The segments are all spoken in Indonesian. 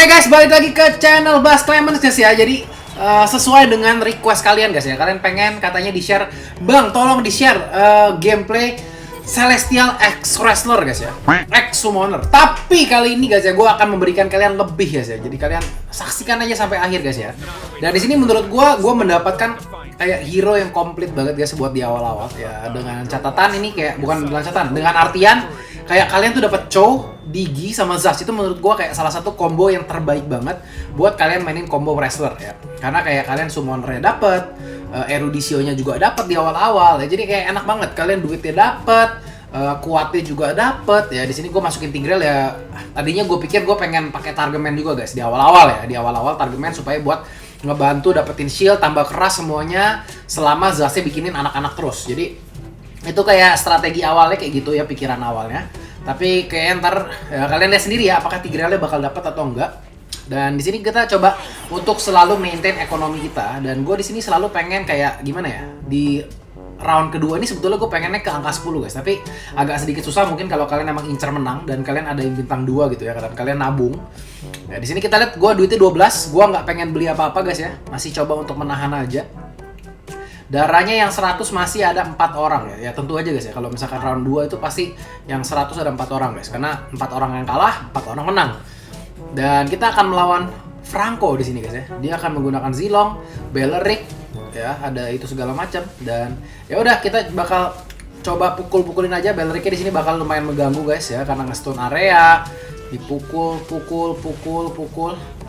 Oke guys, balik lagi ke channel Bas Clemens guys ya. Jadi sesuai dengan request kalian guys ya. Kalian pengen katanya di-share, "Bang, tolong di-share gameplay Celestial X Wrestler guys ya. X Summoner." Tapi kali ini guys ya, gue akan memberikan kalian lebih guys ya. Jadi kalian saksikan aja sampai akhir guys ya. Dan di sini menurut gue mendapatkan kayak hero yang komplit banget guys buat di awal-awal ya. Dengan catatan ini kayak bukan dengan catatan, dengan artian kayak kalian tuh dapat Chow, Digi sama Zas. Itu menurut gua kayak salah satu combo yang terbaik banget buat kalian mainin combo wrestler ya. Karena kayak kalian summoner-nya dapet, erudisionya juga dapet di awal-awal ya. Jadi kayak enak banget, kalian duitnya dapet, kuatnya juga dapet ya. Di sini gua masukin Tigreal ya. Tadinya gue pikir gue pengen pakai Targeman juga guys di awal-awal ya. Di awal-awal Targeman supaya buat ngebantu dapetin shield, tambah keras semuanya selama Zasnya bikinin anak-anak terus. Jadi itu kayak strategi awalnya kayak gitu ya, pikiran awalnya. Tapi kayak ntar ya, kalian lihat sendiri ya apakah Tigrealnya bakal dapat atau enggak. Dan di sini kita coba untuk selalu maintain ekonomi kita. Dan gue di sini selalu pengen kayak gimana ya, di round kedua ini sebetulnya gue pengennya ke angka 10 guys. Tapi agak sedikit susah mungkin kalau kalian emang incer menang dan kalian ada yang bintang 2 gitu ya, dan kalian nabung. Ya, di sini kita lihat gue duitnya 12, gue nggak pengen beli apa-apa guys ya. Masih coba untuk menahan aja. Darahnya yang 100 masih ada 4 orang ya. Ya tentu aja guys ya, kalau misalkan round 2 itu pasti yang 100 ada 4 orang guys. Karena 4 orang yang kalah, 4 orang menang. Dan kita akan melawan Franco di sini guys ya. Dia akan menggunakan Zilong, Belleric ya, ada itu segala macam. Dan ya udah kita bakal coba pukul-pukulin aja. Bellericnya di sini bakal lumayan mengganggu guys ya, karena nge-stun area, dipukul.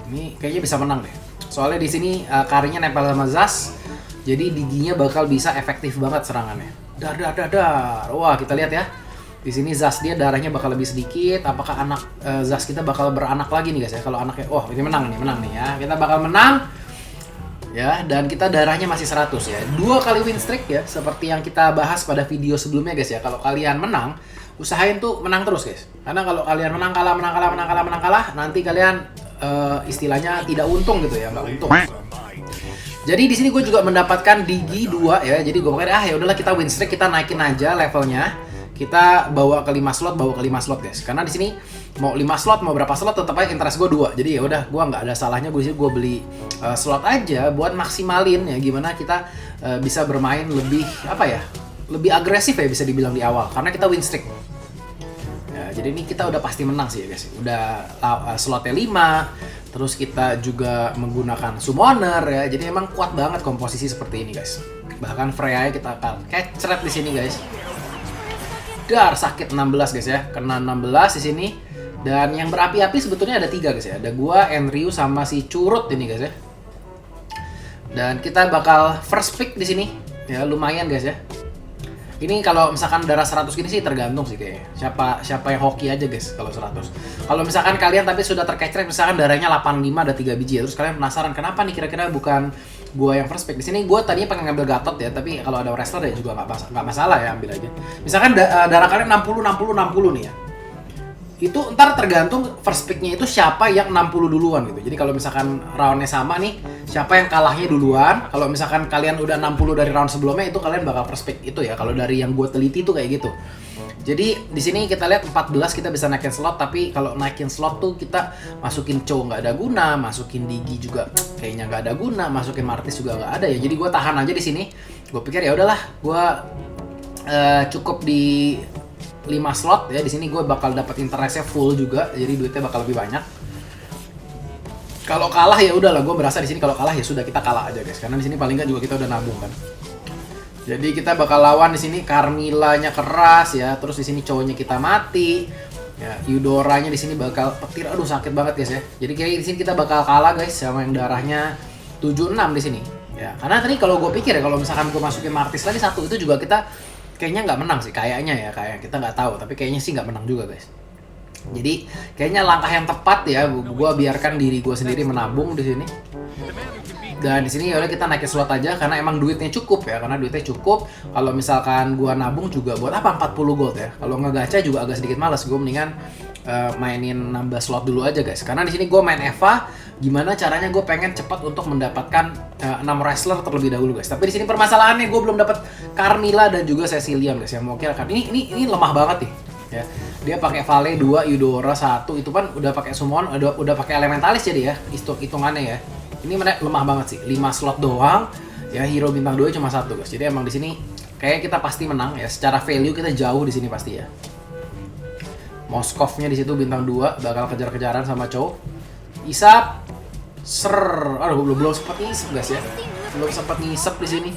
Ini kayaknya bisa menang deh. Soalnya di sini karinya nempel sama Zas. Jadi Diginya bakal bisa efektif banget serangannya. Dar. Wah, kita lihat ya. Di sini Zas dia darahnya bakal lebih sedikit. Apakah anak Zas kita bakal beranak lagi nih guys ya? Kalau anaknya, wah ini menang nih ya. Kita bakal menang. Ya, dan kita darahnya masih 100 ya. 2 kali win streak ya, seperti yang kita bahas pada video sebelumnya guys ya. Kalau kalian menang, usahain tuh menang terus guys. Karena kalau kalian menang kalah, nanti kalian istilahnya tidak untung gitu ya, nggak untung. Jadi di sini gue juga mendapatkan Digi 2 ya. Jadi gue pakai ya udahlah kita win streak, kita naikin aja levelnya. Kita bawa ke 5 slot guys. Karena di sini mau 5 slot mau berapa slot tetap aja interest gue 2. Jadi ya udah gue nggak ada salahnya gue beli slot aja buat maksimalin ya gimana kita bisa bermain lebih lebih agresif ya bisa dibilang di awal karena kita win streak. Ya, jadi ini kita udah pasti menang sih ya guys. Udah slotnya 5. Terus kita juga menggunakan summoner ya. Jadi emang kuat banget komposisi seperti ini guys. Bahkan Freya kita akan kecret di sini guys. Dar sakit 16 guys ya. Kena 16 di sini. Dan yang berapi-api sebetulnya ada 3 guys ya. Ada gua, Enryu sama si Curut ini guys ya. Dan kita bakal first pick di sini. Ya lumayan guys ya. Ini kalau misalkan darah 100 gini sih tergantung sih kayaknya. Siapa yang hoki aja guys kalau 100. Kalau misalkan kalian tapi sudah terkecret misalkan darahnya 85 ada 3 biji ya. Terus kalian penasaran kenapa nih kira-kira bukan gua yang first pick. Di sini gua tadinya pengen ngambil Gatot ya, tapi kalau ada wrestler ya juga nggak masalah ya, ambil aja. Misalkan darah kalian 60 nih ya. Itu ntar tergantung first picknya itu siapa yang 60 duluan gitu. Jadi kalau misalkan roundnya sama nih, siapa yang kalahnya duluan. Kalau misalkan kalian udah 60 dari round sebelumnya itu kalian bakal first pick itu ya. Kalau dari yang gue teliti tuh kayak gitu. Jadi di sini kita lihat 14 kita bisa naikin slot, tapi kalau naikin slot tuh kita masukin Chow nggak ada guna, masukin Digi juga kayaknya nggak ada guna, masukin Martis juga nggak ada ya. Jadi gue tahan aja di sini. Gue pikir ya udahlah, gue cukup di 5 slot ya. Di sini gue bakal dapat interestnya full juga, jadi duitnya bakal lebih banyak. Kalau kalah ya udahlah, gue berasa di sini kalau kalah ya sudah kita kalah aja guys, karena di sini paling nggak juga kita udah nabung kan. Jadi kita bakal lawan di sini Carmilla-nya keras ya, terus di sini cowoknya kita mati. Ya, Eudora-nya di sini bakal petir, aduh sakit banget guys ya. Jadi kayak di sini kita bakal kalah guys sama yang darahnya 76 di sini. Ya, karena tadi kalau gue pikir ya kalau misalkan gue masukin Martis lagi satu itu juga kita kayaknya nggak menang sih, kayaknya kita nggak tahu, tapi kayaknya sih nggak menang juga guys. Jadi kayaknya langkah yang tepat ya, gue biarkan diri gue sendiri menabung di sini. Dan di sini ya udah kita naikin slot aja karena emang duitnya cukup ya, karena duitnya cukup. Kalau misalkan gue nabung juga buat apa 40 gold ya. Kalau ngegacha juga agak sedikit males, gue mendingan mainin nambah slot dulu aja guys. Karena di sini gue main Eva, gimana caranya gue pengen cepat untuk mendapatkan 6 wrestler terlebih dahulu guys. Tapi di sini permasalahannya gue belum dapat Carmilla dan juga Cecilion guys yang mau kira kan. Ini lemah banget nih. ya. Dia pakai Vale 2, Eudora 1, itu kan udah pakai summon, udah pakai elementalis jadi ya, hitungannya ya. Ini lemah banget sih, 5 slot doang. Ya hero bintang 2 cuma 1 guys. Jadi emang di sini kayak kita pasti menang ya, secara value kita jauh di sini pasti ya. Moskovnya di situ bintang 2 bakal kejar-kejaran sama Chow. Isap. Aduh belum sempat ngisep guys ya. Belum sempat ngisep di sini.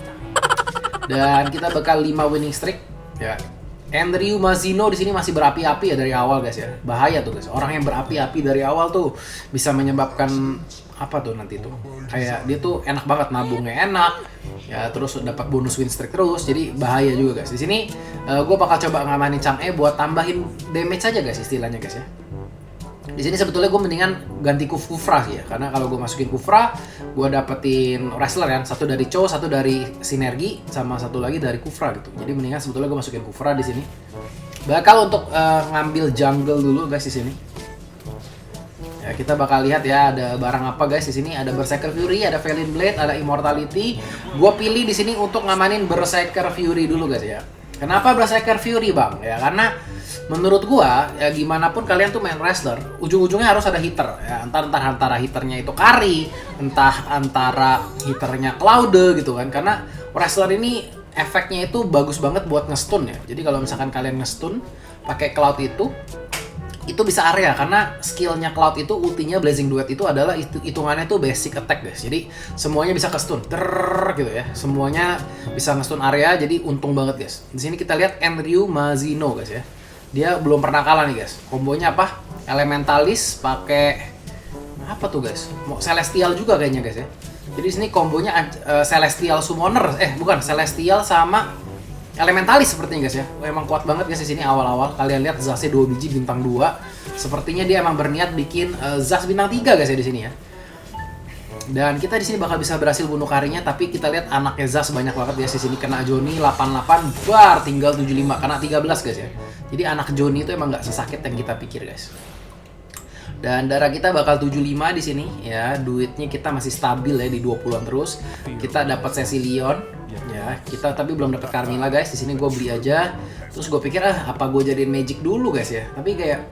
Dan kita bakal 5 winning streak ya. Andrew Mazino di sini masih berapi-api ya dari awal guys ya. Bahaya tuh guys. Orang yang berapi-api dari awal tuh bisa menyebabkan apa tuh nanti tuh. Kayak dia tuh enak banget, nabungnya enak. Ya terus dapat bonus win streak terus. Jadi bahaya juga guys. Di sini gue bakal coba ngamanin Chang'e buat tambahin damage aja guys istilahnya guys ya. Di sini sebetulnya gue mendingan ganti Kufra sih ya, karena kalau gue masukin Kufra, gue dapetin wrestler kan, satu dari Chow, satu dari Sinergi, sama satu lagi dari Kufra gitu. Jadi mendingan sebetulnya gue masukin Kufra di sini. Bakal untuk ngambil jungle dulu guys di sini. Ya kita bakal lihat ya ada barang apa guys di sini. Ada Berserker Fury, ada Valiant Blade, ada Immortality. Gue pilih di sini untuk ngamanin Berserker Fury dulu guys ya. Kenapa Berserker Fury bang? Ya karena menurut gua ya gimana pun kalian tuh main wrestler, ujung-ujungnya harus ada hitter ya. Entah antara hitternya itu Kari, entah antara hitternya Cloud gitu kan. Karena wrestler ini efeknya itu bagus banget buat ngestun ya. Jadi kalau misalkan kalian ngestun pakai Cloud itu bisa area, karena skillnya Cloud itu ultinya Blazing Duet itu adalah hitungannya tuh basic attack guys. Jadi semuanya bisa ke stun gitu ya, semuanya bisa nge-stun area, jadi untung banget guys. Di sini kita lihat Andrew Mazino guys ya, dia belum pernah kalah nih guys. Kombonya apa? Elementalis pakai apa tuh guys, Celestial juga kayaknya guys ya. Jadi di sini kombonya Celestial Summoner, bukan, Celestial sama Elementalis sepertinya guys ya. Emang kuat banget guys di sini awal-awal. Kalian lihat Zasnya 2 biji bintang 2. Sepertinya dia emang berniat bikin Zas bintang 3 guys ya di sini ya. Dan kita di sini bakal bisa berhasil bunuh Karinya, tapi kita lihat anaknya Zas banyak banget guys di sini. Kena Johnny 88, bar tinggal 75, kena 13 guys ya. Jadi anak Johnny itu emang nggak sesakit yang kita pikir guys. Dan darah kita bakal 75 di sini ya. Duitnya kita masih stabil ya di 20-an terus. Kita dapat Cecilion ya. Kita tapi belum dapat Carmilla guys. Di sini gue beli aja. Terus gue pikir apa gue jadiin magic dulu guys ya. Tapi kayak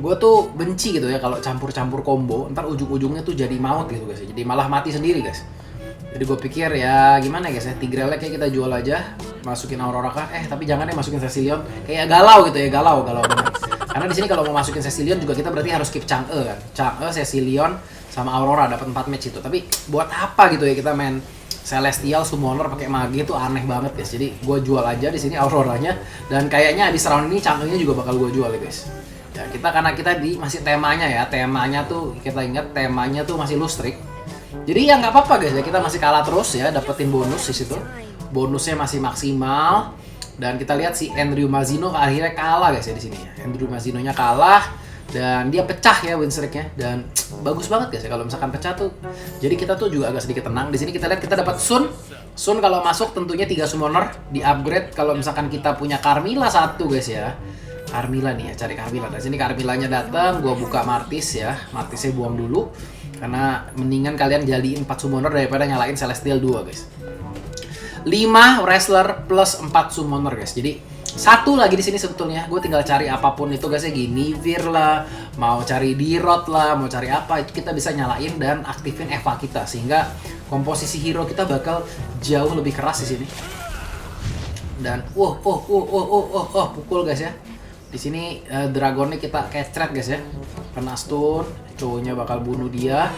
gue tuh benci gitu ya kalau campur-campur combo. Ntar ujung-ujungnya tuh jadi maut gitu guys ya. Jadi malah mati sendiri guys. Jadi gue pikir ya gimana guys ya. Tigrelnya kayak kita jual aja. Masukin Aurora kah? Tapi jangan deh masukin Cecilion. Kayak galau gitu ya, galau banget. Karena di sini kalau mau masukin Cecilion juga kita berarti harus keep Chang'e kan. Chang'e, Cecilion, sama Aurora dapat 4 match itu. Tapi buat apa gitu ya kita main Celestial Summoner pakai mage itu aneh banget guys. Jadi gue jual aja di sini Auroranya, dan kayaknya di round ini Chang'e-nya juga bakal gue jual ya guys. Ya karena kita masih temanya ya. Temanya tuh kita ingat temanya tuh masih lustrik. Jadi ya nggak apa-apa guys ya, kita masih kalah terus ya, dapetin bonus di situ. Bonusnya masih maksimal. Dan kita lihat si Andrew Mazino akhirnya kalah guys ya di sini ya. Andrew Mazino-nya kalah dan dia pecah ya win streak-nya, dan bagus banget guys ya kalau misalkan pecah tuh. Jadi kita tuh juga agak sedikit tenang. Di sini kita lihat kita dapat Sun. Sun kalau masuk tentunya 3 summoner di upgrade kalau misalkan kita punya Carmilla 1 guys ya. Carmilla nih ya, cari Carmilla. Dan sini Carmillanya datang, gua buka Martis ya. Martisnya buang dulu karena mendingan kalian jadiin 4 summoner daripada nyalain Celestial 2 guys. 5 wrestler plus 4 summoner guys. Jadi satu lagi di sini sebetulnya gue tinggal cari apapun itu guys ya, Guinevere lah, mau cari D-Rod lah, mau cari apa itu kita bisa nyalain dan aktifin Eva kita, sehingga komposisi hero kita bakal jauh lebih keras di sini. Dan pukul guys ya. Di sini dragonnya kita kecret guys ya. Kena stun, cowoknya bakal bunuh dia.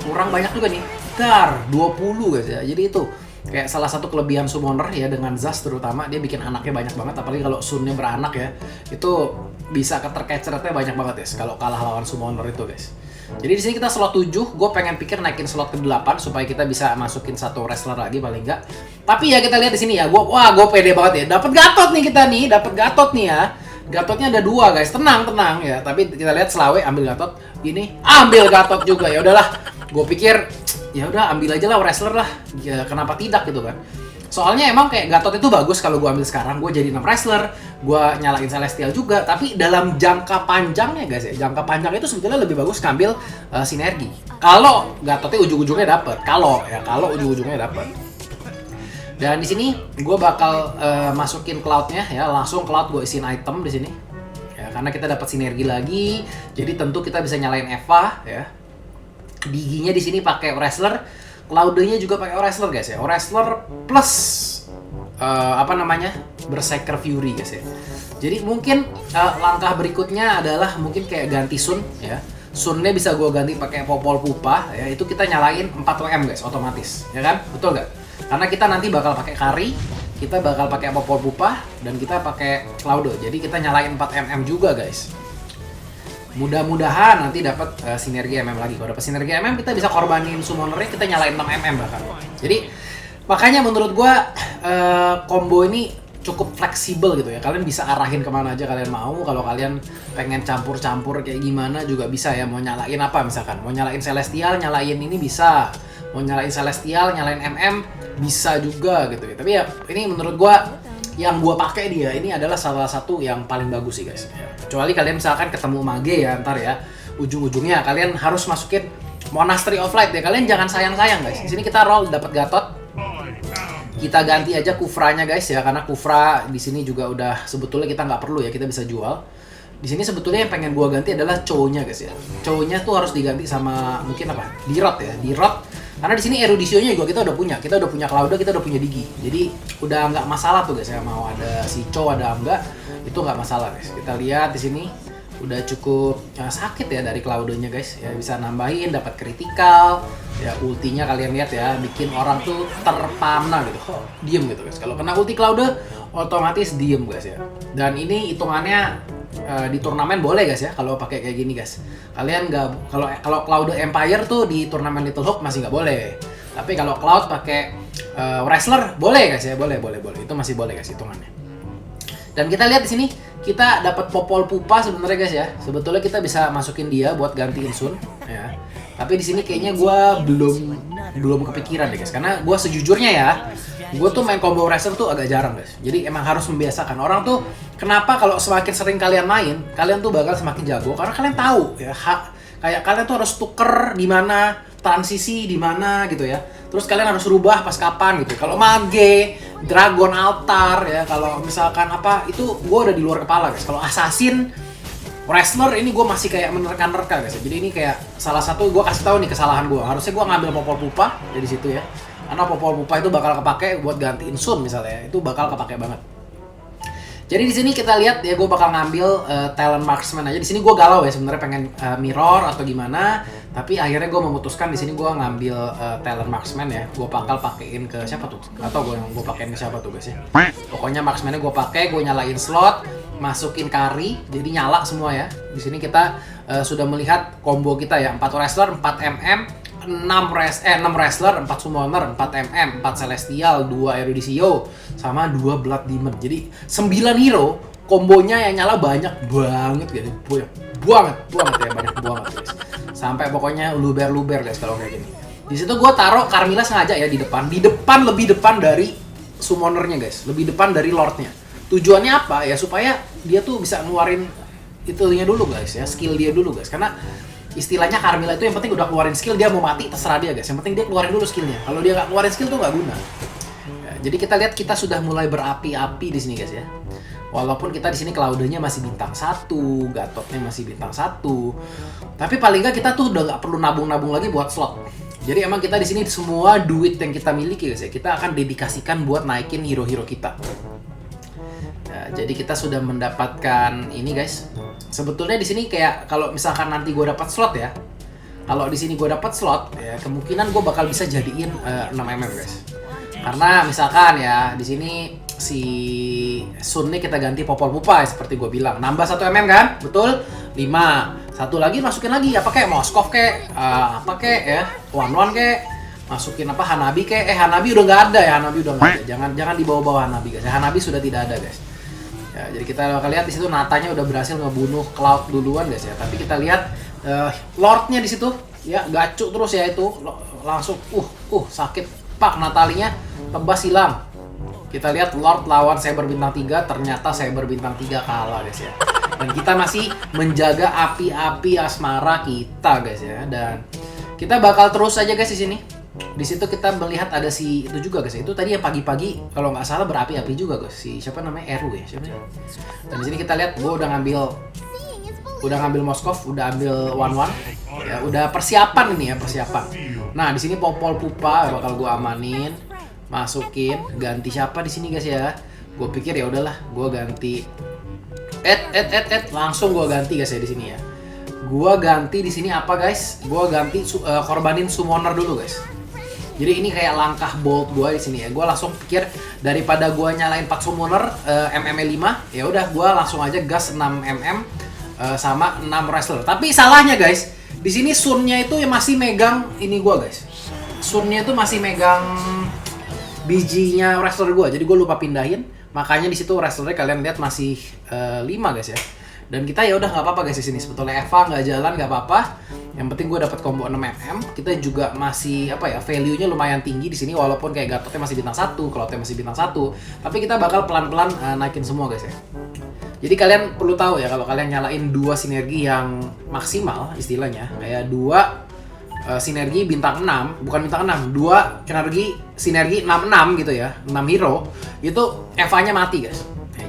Kurang banyak juga nih. Dar 20 guys ya. Jadi itu kayak salah satu kelebihan summoner ya dengan Zas, terutama dia bikin anaknya banyak banget, apalagi kalau Sunnya beranak ya, itu bisa keterkeceretnya banyak banget guys kalau kalah lawan summoner itu guys. Jadi di sini kita slot 7, gue pengen pikir naikin slot ke 8 supaya kita bisa masukin 1 wrestler lagi paling enggak. Tapi ya kita lihat di sini ya, gue pede banget ya, dapat Gatot nih kita nih, dapat Gatot nih ya. Gatotnya ada 2 guys, tenang ya. Tapi kita lihat Slawe ambil Gatot, ini ambil Gatot juga. Ya udahlah, gue pikir ya udah ambil aja lah wrestler lah, ya kenapa tidak gitu kan. Soalnya emang kayak Gatot itu bagus kalau gue ambil sekarang, gue jadi 6 wrestler, gue nyalain Celestial juga. Tapi dalam jangka panjangnya guys ya, jangka panjang itu sebetulnya lebih bagus ngambil sinergi. Kalau Gatotnya ujung-ujungnya dapet, kalau ujung-ujungnya dapet. Dan di sini gue bakal masukin Cloud-nya ya, langsung Cloud gue isiin item di sini. ya. Karena kita dapat sinergi lagi, jadi tentu kita bisa nyalain Eva ya. Diginya di sini pakai Wrestler, Cloud-nya juga pakai Wrestler guys ya. Wrestler plus Berserker Fury guys ya. Jadi mungkin langkah berikutnya adalah mungkin kayak ganti Sun ya. Sunnya bisa gue ganti pakai Popol Pupa ya, itu kita nyalain 4 WM guys otomatis ya kan, betul nggak? Karena kita nanti bakal pakai Kari, kita bakal pakai Popol Pupa, dan kita pakai Cloud, jadi kita nyalain 4 MM juga guys. Mudah-mudahan nanti dapat sinergi MM lagi. Kalau dapat sinergi MM kita bisa korbanin summonernya, kita nyalain 6 MM bahkan. Jadi makanya menurut gue combo ini cukup fleksibel gitu ya. Kalian bisa arahin kemana aja kalian mau. Kalau kalian pengen campur-campur kayak gimana juga bisa ya. Mau nyalain apa misalkan, mau nyalain Celestial, nyalain ini bisa. Mau nyalain Celestial, nyalain MM bisa juga gitu ya. Tapi ya ini menurut gua yang gua pakai dia ini adalah salah satu yang paling bagus sih guys. Kecuali kalian misalkan ketemu mage ya ntar ya, ujung-ujungnya kalian harus masukin Monastery of Light ya. Kalian jangan sayang-sayang guys. Di sini kita roll dapat Gatot. Kita ganti aja Kufranya guys ya, karena Kufra di sini juga udah sebetulnya kita nggak perlu ya, kita bisa jual. Di sini sebetulnya yang pengen gua ganti adalah Chow-nya guys ya. Chow-nya tuh harus diganti sama mungkin apa? Dirot ya, Dirot. Karena di sini Erudition-nya juga kita udah punya Cloud, kita udah punya Digi. Jadi udah nggak masalah tuh guys ya, mau ada si Chow ada enggak, itu nggak masalah guys. Kita lihat di sini udah cukup sakit ya dari Cloud-nya guys ya, bisa nambahin dapat kritikal ya. Ultinya kalian lihat ya, bikin orang tuh terpana gitu, diem gitu guys. Kalau kena ulti Cloud otomatis diem guys ya. Dan ini hitungannya di turnamen boleh guys ya kalau pakai kayak gini guys. Kalian nggak, kalau Cloud Empire tuh di turnamen Little Hope masih nggak boleh. Tapi kalau Cloud pakai Wrestler boleh guys ya, boleh. Itu masih boleh guys hitungannya. Dan kita lihat di sini kita dapat Popol Pupa sebenarnya guys ya. Sebetulnya kita bisa masukin dia buat gantiin Sun ya. Tapi di sini kayaknya gue belum kepikiran deh guys. Karena gue sejujurnya ya, gue tuh main combo wrestler tuh agak jarang guys. Jadi emang harus membiasakan. Orang tuh kenapa kalau semakin sering kalian main, kalian tuh bakal semakin jago. Karena kalian tahu ya, kayak kalian tuh harus tuker di mana, transisi di mana gitu ya. Terus kalian harus rubah pas kapan gitu. Kalau mage, dragon altar ya, kalau misalkan apa itu gue udah di luar kepala guys. Kalau assassin, wrestler ini gue masih kayak menerka-nerka guys. Jadi ini kayak salah satu gue kasih tahu nih kesalahan gue. Harusnya gue ngambil Popol Pupa dari situ ya. Karena Popol Pupa itu bakal kepake buat gantiin Sun misalnya. Itu bakal kepake banget. Jadi di sini kita lihat ya, gue bakal ngambil talent marksman aja. Di sini gue galau ya sebenarnya, pengen mirror atau gimana. Tapi akhirnya gue memutuskan di sini gue ngambil talent marksman ya. Gue bakal pakein ke siapa tuh? Atau gue pakein ke siapa tuh guys ya. Pokoknya marksmannya gue pakai, gue nyalain slot, masukin Kari, jadi nyala semua ya. Di sini kita sudah melihat combo kita ya, 4 wrestler, 4 MM, 6 wrestler, 4 summoner, 4 MM, 4 celestial, 2 Eruditio, sama 2 blood demon. Jadi 9 hero, kombonya yang nyala banyak banget gitu. Banget ya, banyak banget guys. Sampai pokoknya luber guys kalau kayak gini. Di situ gue taruh Carmilla sengaja ya di depan lebih depan dari summonernya guys, lebih depan dari lordnya. Tujuannya apa ya, supaya dia tuh bisa ngeluarin itunya dulu guys ya, skill dia dulu guys. Karena istilahnya Carmilla itu yang penting udah keluarin skill, dia mau mati terserah dia guys. Yang penting dia keluarin dulu skillnya. Kalau dia nggak keluarin skill tuh nggak guna. Ya, jadi kita lihat kita sudah mulai berapi-api di sini guys ya. Walaupun kita di sini Cloud-nya masih bintang 1, Gatotnya masih bintang 1. Tapi paling nggak kita tuh udah nggak perlu nabung-nabung lagi buat slot. Jadi emang kita di sini semua duit yang kita miliki guys ya, kita akan dedikasikan buat naikin hero-hero kita. Ya, jadi kita sudah mendapatkan ini guys. Sebetulnya di sini kayak kalau misalkan nanti gue dapat slot ya, kalau di sini gue dapat slot ya, kemungkinan gue bakal bisa jadiin 6 mm guys. Karena misalkan ya di sini si Sun nih kita ganti Popol Pupa ya, seperti gue bilang, nambah 1 mm kan, betul? 5. Satu lagi masukin lagi apa kayak Moskov kayak apa kayak ya, One kayak masukin apa Hanabi kayak Hanabi udah nggak ada ya, Hanabi udah nggak ada. Jangan dibawa-bawa Hanabi guys. Hanabi sudah tidak ada guys. Ya, jadi kita bakal lihat di situ Natanya udah berhasil ngebunuh Cloud duluan guys ya. Tapi kita lihat Lordnya di situ ya gacuk terus ya, itu langsung sakit pak, Natalinya tebas hilang. Kita lihat Lord lawan Saber bintang 3, ternyata Saber bintang 3 kalah guys ya. Dan kita masih menjaga api-api asmara kita guys ya. Dan kita bakal terus aja guys di sini. Di situ kita melihat ada si itu juga guys. Itu tadi yang pagi-pagi kalau nggak salah berapi-api juga guys. Si siapa namanya Eru ya, siapa? Dan di sini kita lihat gue udah ngambil Moskov, udah ambil one ya, udah persiapan ini ya, persiapan. Nah di sini Popol Pupa bakal gue amanin, masukin, ganti siapa di sini guys ya. Gue pikir ya udahlah, gue ganti langsung gue ganti guys ya di sini ya. Gue ganti di sini apa guys? Gue ganti korbanin summoner dulu guys. Jadi ini kayak langkah bold gue di sini ya. Gue langsung pikir daripada gue nyalain 4 summoner MM5, ya udah gue langsung aja gas 6 mm sama 6 wrestler. Tapi salahnya guys, di sini Sunnya itu masih megang ini gue guys. Sunnya itu masih megang bijinya wrestler gue. Jadi gue lupa pindahin. Makanya di situ wrestlernya kalian lihat masih 5 guys ya. Dan kita ya udah nggak apa-apa guys di sini. Sebetulnya Eva nggak jalan nggak apa-apa. Yang penting gue dapat combo 6 mm. Kita juga masih apa ya, value-nya lumayan tinggi di sini walaupun kayak Gatotnya masih bintang 1, Cloudnya masih bintang 1. Tapi kita bakal pelan-pelan naikin semua guys ya. Jadi kalian perlu tahu ya kalau kalian nyalain 2 sinergi yang maksimal istilahnya, kayak 2 sinergi bintang 6, bukan bintang 6, 2 sinergi 66 gitu ya, 6 hero, itu Eva-nya mati guys.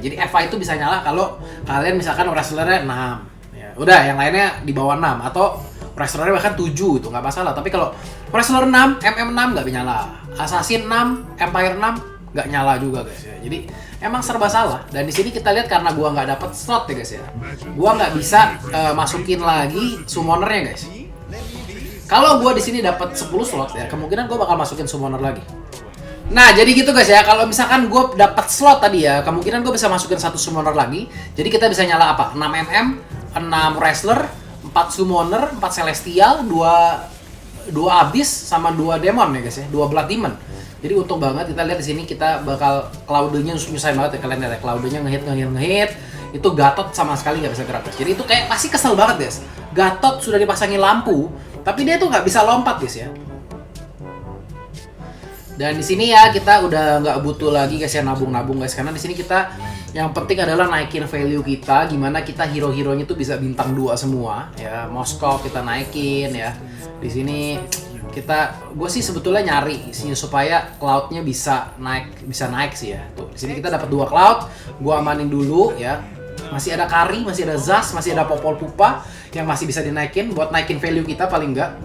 Jadi Eva itu bisa nyala kalau kalian misalkan wrestlernya 6. Ya, udah yang lainnya di bawah 6 atau wrestlernya bahkan 7 itu nggak masalah. Tapi kalau wrestler 6, MM6 nggak nyala. Assassin 6, Empire 6 nggak nyala juga guys ya. Jadi emang serba salah. Dan di sini kita lihat karena gua nggak dapet slot ya guys ya. Gua nggak bisa masukin lagi summonernya guys. Kalau gua di sini dapat 10 slot ya, kemungkinan gua bakal masukin summoner lagi. Nah, jadi gitu guys ya. Kalau misalkan gue dapat slot tadi ya, kemungkinan gue bisa masukin 1 summoner lagi. Jadi kita bisa nyala apa? 6 mm, 6 wrestler, 4 summoner, 4 celestial, 2 abyss sama 2 demon ya guys ya. 2 blood demon. Jadi untung banget kita lihat di sini kita bakal Cloud-nya nyusahin banget ya, kalian lihat ya. Cloud-nya ngehit. Itu Gatot sama sekali nggak bisa gerak guys. Jadi itu kayak pasti kesel banget guys. Gatot sudah dipasangin lampu, tapi dia tuh nggak bisa lompat guys ya. Dan di sini ya kita udah nggak butuh lagi guys ya nabung guys, karena di sini kita yang penting adalah naikin value kita, gimana kita hero-heronya tuh bisa bintang 2 semua ya. Moskov kita naikin ya. Di sini gue sih sebetulnya nyari sih supaya Cloud-nya bisa naik sih ya. Tuh di sini kita dapat 2 Cloud, gue amanin dulu ya. Masih ada Kari, masih ada Zas, masih ada Popol Pupa yang masih bisa dinaikin buat naikin value kita paling enggak.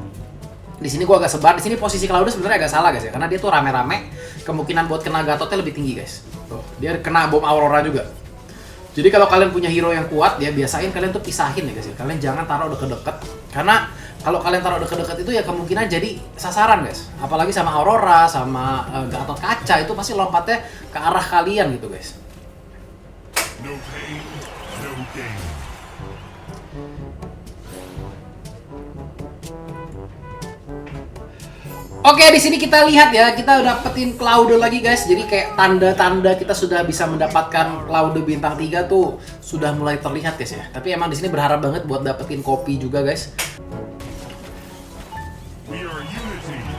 Di sini gua agak sebar. Di sini posisi Cloud sebenarnya agak salah guys ya, karena dia tuh rame-rame. Kemungkinan buat kena Gatotnya lebih tinggi guys. Tuh, dia kena bom Aurora juga. Jadi kalau kalian punya hero yang kuat ya, biasain kalian tuh pisahin ya guys ya. Kalian jangan taruh deket-deket, karena kalau kalian taruh deket-deket itu ya kemungkinan jadi sasaran guys. Apalagi sama Aurora, sama Gatot kaca itu pasti lompatnya ke arah kalian gitu guys. No pain, no gain. Oke, di sini kita lihat ya, kita udah dapetin Cloud lagi guys. Jadi kayak tanda-tanda kita sudah bisa mendapatkan Cloud bintang 3 tuh sudah mulai terlihat guys ya. Tapi emang di sini berharap banget buat dapetin kopi juga guys.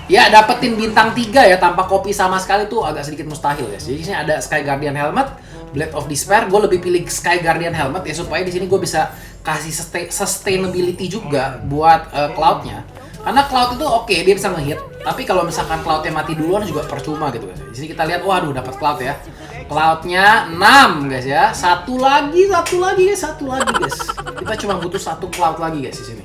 Ya, dapetin bintang 3 ya tanpa kopi sama sekali tuh agak sedikit mustahil guys. Jadi di sini ada Sky Guardian Helmet, Blade of Despair. Gue lebih pilih Sky Guardian Helmet ya, supaya di sini gue bisa kasih sustainability juga buat Cloud-nya. Karena Cloud itu oke, dia bisa ngehit. Tapi kalau misalkan Cloud-nya mati duluan juga percuma gitu guys. Di sini kita lihat, waduh dapat Cloud ya. Cloud-nya 6 guys ya. Satu lagi guys. Kita cuma butuh 1 Cloud lagi guys di sini.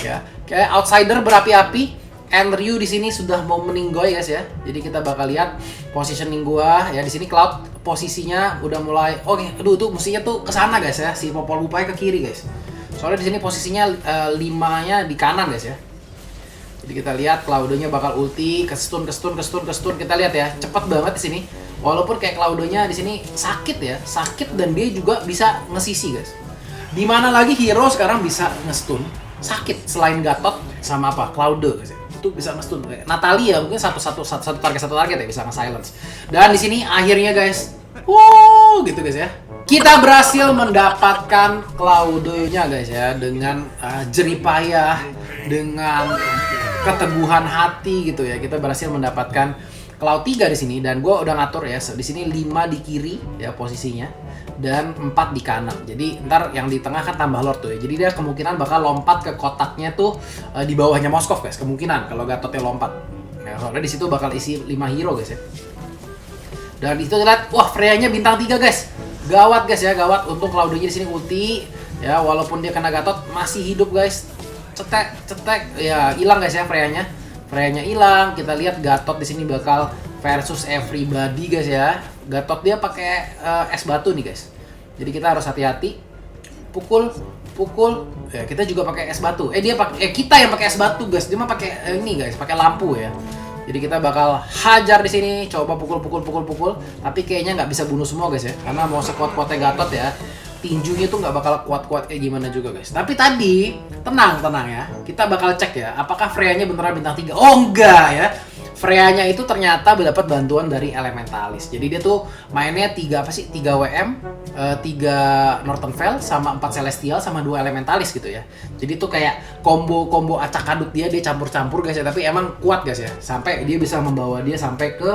Ya, kayak outsider berapi-api. Andrew di sini sudah mau meninggoy guys ya. Jadi kita bakal lihat positioning gua ya. Di sini Cloud posisinya udah mulai aduh tuh mestinya tuh ke sana guys ya. Si Popol Pupa ke kiri guys. Soalnya di sini posisinya 5-nya di kanan guys ya. Jadi kita lihat Cloud-nya bakal ulti, ke stun. Kita lihat ya, cepet banget di sini. Walaupun kayak Cloud-nya di sini sakit ya, sakit dan dia juga bisa nge-CC guys. Dimana lagi hero sekarang bisa nge-stun sakit selain Gatot sama apa? Cloud guys ya. Itu bisa nge-stun. Natalia mungkin satu target ya bisa nge-silence. Dan di sini akhirnya guys, wow gitu guys ya. Kita berhasil mendapatkan Cloud-nya guys ya, dengan jeripayah, dengan keteguhan hati gitu ya. Kita berhasil mendapatkan Cloud 3 di sini, dan gue udah ngatur ya. Di sini 5 di kiri ya posisinya dan 4 di kanan. Jadi ntar yang di tengah kan tambah Lord tuh ya. Jadi dia kemungkinan bakal lompat ke kotaknya tuh di bawahnya Moskov guys. Kemungkinan kalau Gatotnya lompat. Nah, soalnya di situ bakal isi 5 hero guys ya. Dan itu lihat, wah Freya-nya bintang 3 guys. Gawat guys ya, gawat. Untung Claudio-nya di sini ulti ya, walaupun dia kena Gatot masih hidup guys. Cetek ya, hilang guys ya Freya-nya. Freya-nya hilang. Kita lihat Gatot di sini bakal versus everybody guys ya. Gatot dia pakai es batu nih guys. Jadi kita harus hati-hati. Pukul ya, kita juga pakai es batu. Kita yang pakai es batu guys. Dia mah pakai ini guys, pakai lampu ya. Jadi kita bakal hajar di sini, coba pukul. Tapi kayaknya nggak bisa bunuh semua guys ya, karena mau sekuat-kuatnya Gatot ya, tinjunya tuh nggak bakal kuat-kuat kayak gimana juga guys. Tapi tadi tenang ya, kita bakal cek ya, apakah Freya-nya beneran bintang 3? Oh enggak ya. Freya-nya itu ternyata dapat bantuan dari Elementalis. Jadi dia tuh mainnya 3 WM, 3 Northern Veil sama 4 Celestial sama 2 Elementalis gitu ya. Jadi tuh kayak combo acak aduk dia campur-campur guys ya, tapi emang kuat guys ya. Sampai dia bisa membawa dia sampai ke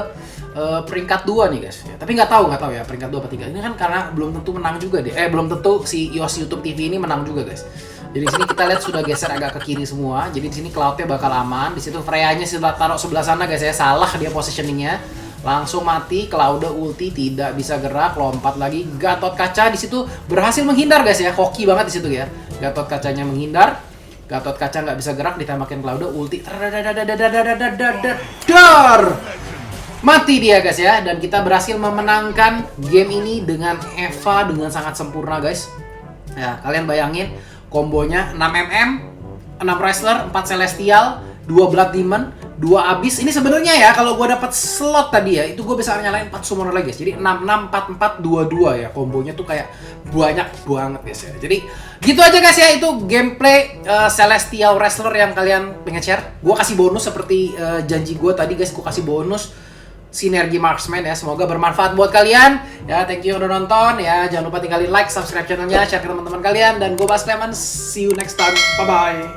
peringkat 2 nih guys. Ya, tapi nggak tahu ya peringkat 2 apa 3. Ini kan karena belum tentu menang juga deh. Belum tentu si Yos YouTube TV ini menang juga guys. Jadi di sini kita lihat sudah geser agak ke kiri semua. Jadi di sini Cloud-nya bakal aman. Di situ Freya-nya sudah taruh sebelah sana guys ya. Salah dia positioningnya. Langsung mati. Cloud ulti tidak bisa gerak. Lompat lagi. Gatot Kaca di situ berhasil menghindar guys ya. Hoki banget di situ ya. Gatot Kacanya menghindar. Gatot Kaca nggak bisa gerak. Ditembakin Cloud ulti. Dar. Mati dia guys ya. Dan kita berhasil memenangkan game ini dengan Eva dengan sangat sempurna guys. Ya, kalian bayangin kombonya 6 6 Wrestler, 4 Celestial, 2 Blood Demon, 2 Abyss. Ini sebenarnya ya kalau gue dapat slot tadi ya, itu gue bisa nyalain 4 Summoner lagi guys. Jadi 6 4 4 2 2 ya. Kombonya tuh kayak banyak banget guys ya. Jadi gitu aja guys ya, itu gameplay Celestial Wrestler yang kalian pengen share. Gue kasih bonus seperti janji gue tadi guys, gue kasih bonus Sinergi Marksman ya, semoga bermanfaat buat kalian ya. Thank you udah nonton ya, jangan lupa tinggalin like, subscribe channelnya, share ke teman-teman kalian, dan gue Bas Clement, see you next time, bye bye.